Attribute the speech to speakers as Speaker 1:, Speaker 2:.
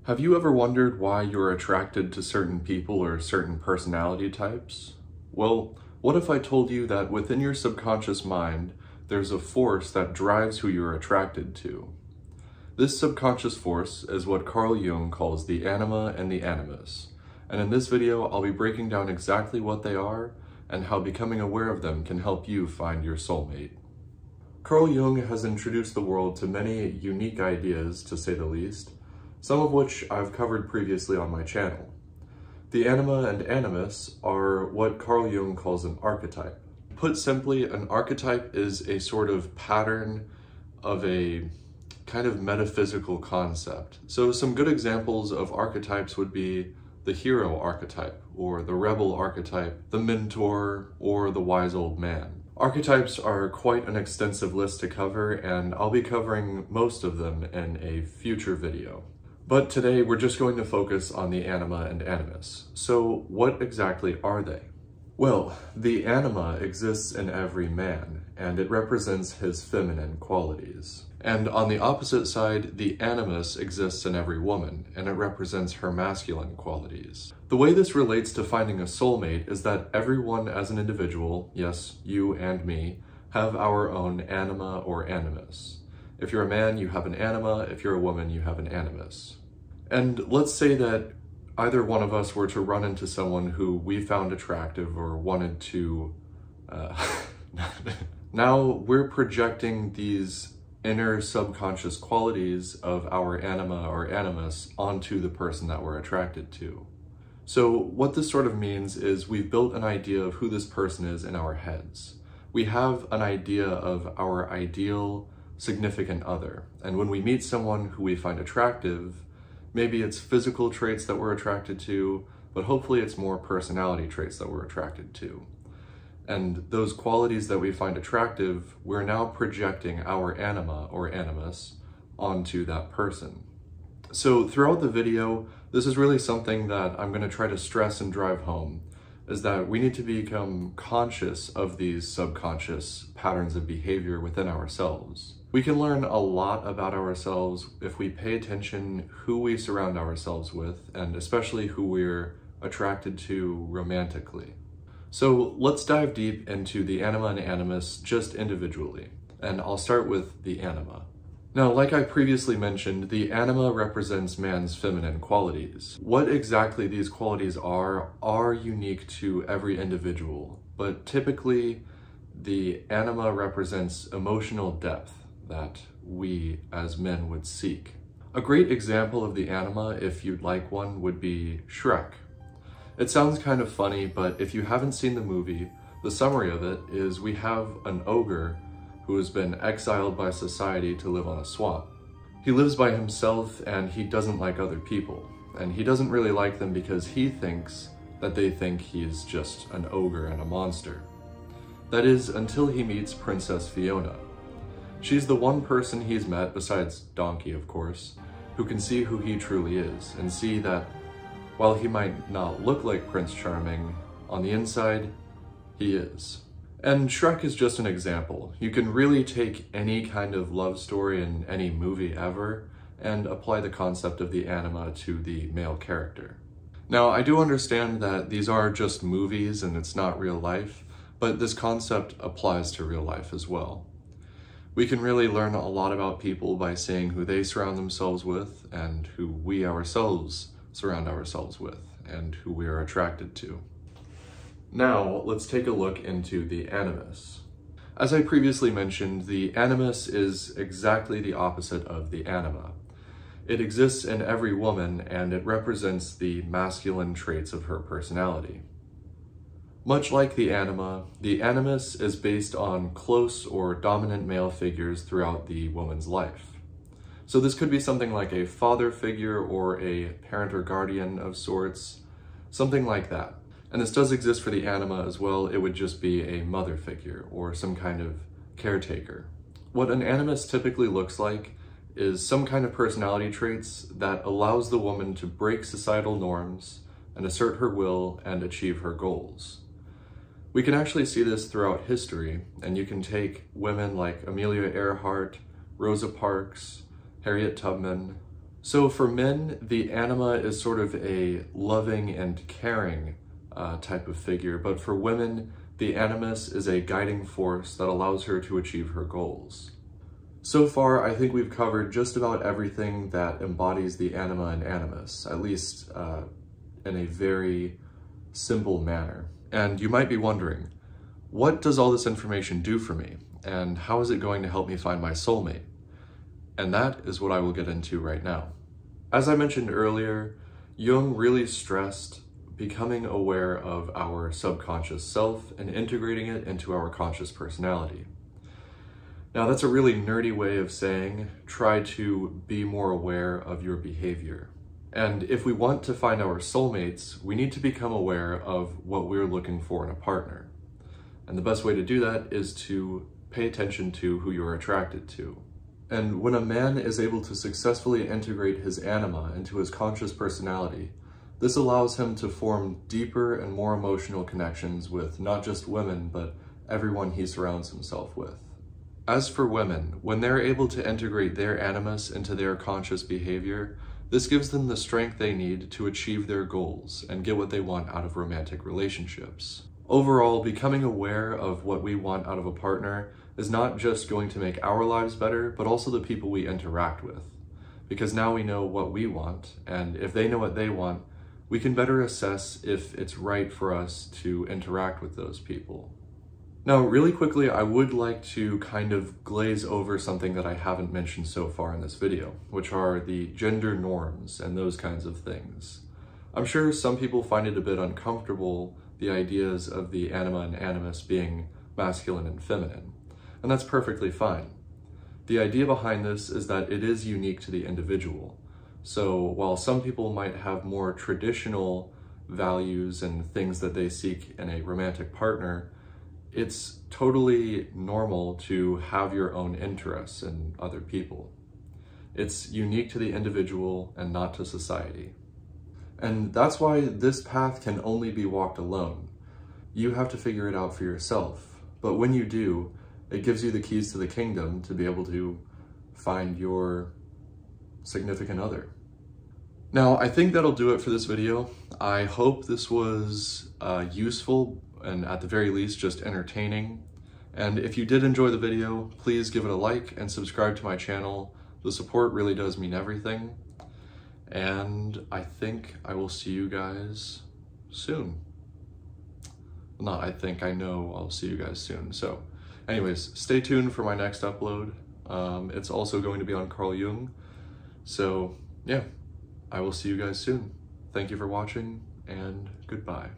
Speaker 1: Have you ever wondered why you're attracted to certain people or certain personality types? Well, what if I told you that within your subconscious mind, there's a force that drives who you're attracted to? This subconscious force is what Carl Jung calls the Anima and the Animus. And in this video, I'll be breaking down exactly what they are and how becoming aware of them can help you find your soulmate. Carl Jung has introduced the world to many unique ideas, to say the least, some of which I've covered previously on my channel. The Anima and Animus are what Carl Jung calls an archetype. Put simply, an archetype is a sort of pattern of a kind of metaphysical concept. So some good examples of archetypes would be the hero archetype, or the rebel archetype, the mentor, or the wise old man. Archetypes are quite an extensive list to cover, and I'll be covering most of them in a future video. But today we're just going to focus on the Anima and Animus. So what exactly are they? Well, the Anima exists in every man, and it represents his feminine qualities. And on the opposite side, the Animus exists in every woman, and it represents her masculine qualities. The way this relates to finding a soulmate is that everyone as an individual, yes, you and me, have our own Anima or Animus. If you're a man, you have an Anima. If you're a woman, you have an Animus. And let's say that either one of us were to run into someone who we found attractive or wanted to... Now we're projecting these inner subconscious qualities of our Anima or Animus onto the person that we're attracted to. So what this sort of means is we've built an idea of who this person is in our heads. We have an idea of our ideal significant other. And when we meet someone who we find attractive, maybe it's physical traits that we're attracted to, but hopefully it's more personality traits that we're attracted to. And those qualities that we find attractive, we're now projecting our Anima or Animus onto that person. So throughout the video, this is really something that I'm going to try to stress and drive home, is that we need to become conscious of these subconscious patterns of behavior within ourselves. We can learn a lot about ourselves if we pay attention who we surround ourselves with, and especially who we're attracted to romantically. So let's dive deep into the Anima and Animus just individually, and I'll start with the Anima. Now, like I previously mentioned, the Anima represents man's feminine qualities. What exactly these qualities are unique to every individual, but typically the Anima represents emotional depth that we as men would seek. A great example of the Anima, if you'd like one, would be Shrek. It sounds kind of funny, but if you haven't seen the movie, the summary of it is we have an ogre who has been exiled by society to live on a swamp. He lives by himself and he doesn't like other people. And he doesn't really like them because he thinks that they think he's just an ogre and a monster. That is, until he meets Princess Fiona. She's the one person he's met, besides Donkey of course, who can see who he truly is and see that while he might not look like Prince Charming, on the inside, he is. And Shrek is just an example. You can really take any kind of love story in any movie ever and apply the concept of the Anima to the male character. Now, I do understand that these are just movies and it's not real life, but this concept applies to real life as well. We can really learn a lot about people by seeing who they surround themselves with and who we ourselves surround ourselves with and who we are attracted to. Now, let's take a look into the Animus. As I previously mentioned, the Animus is exactly the opposite of the Anima. It exists in every woman and it represents the masculine traits of her personality. Much like the Anima, the Animus is based on close or dominant male figures throughout the woman's life. So this could be something like a father figure or a parent or guardian of sorts, something like that. And this does exist for the Anima as well. It would just be a mother figure or some kind of caretaker. What an Animus typically looks like is some kind of personality traits that allows the woman to break societal norms and assert her will and achieve her goals. We can actually see this throughout history, and you can take women like Amelia Earhart, Rosa Parks, Harriet Tubman, So for men, the anima is sort of a loving and caring type of figure, but for women, the animus is a guiding force that allows her to achieve her goals. So far, I think we've covered just about everything that embodies the anima and animus, at least in a very simple manner. And you might be wondering, what does all this information do for me? And how is it going to help me find my soulmate? And that is what I will get into right now. As I mentioned earlier, Jung really stressed becoming aware of our subconscious self and integrating it into our conscious personality. Now, that's a really nerdy way of saying try to be more aware of your behavior. And if we want to find our soulmates, we need to become aware of what we're looking for in a partner. And the best way to do that is to pay attention to who you're attracted to. And when a man is able to successfully integrate his anima into his conscious personality, this allows him to form deeper and more emotional connections with not just women, but everyone he surrounds himself with. As for women, when they're able to integrate their animus into their conscious behavior, this gives them the strength they need to achieve their goals and get what they want out of romantic relationships. Overall, becoming aware of what we want out of a partner is not just going to make our lives better, but also the people we interact with. Because now we know what we want, and if they know what they want, we can better assess if it's right for us to interact with those people. Now, really quickly, I would like to kind of glaze over something that I haven't mentioned so far in this video, which are the gender norms and those kinds of things. I'm sure some people find it a bit uncomfortable, the ideas of the anima and animus being masculine and feminine, and that's perfectly fine. The idea behind this is that it is unique to the individual. So while some people might have more traditional values and things that they seek in a romantic partner, it's totally normal to have your own interests in other people. It's unique to the individual and not to society. And that's why this path can only be walked alone. You have to figure it out for yourself. But when you do, it gives you the keys to the kingdom to be able to find your significant other. Now, I think that'll do it for this video. I hope this was useful and at the very least just entertaining. And if you did enjoy the video, please give it a like and subscribe to my channel. The support really does mean everything. And I think I will see you guys soon. Not I think, I know I'll see you guys soon. So anyways, stay tuned for my next upload. It's also going to be on Carl Jung. So yeah, I will see you guys soon. Thank you for watching and goodbye.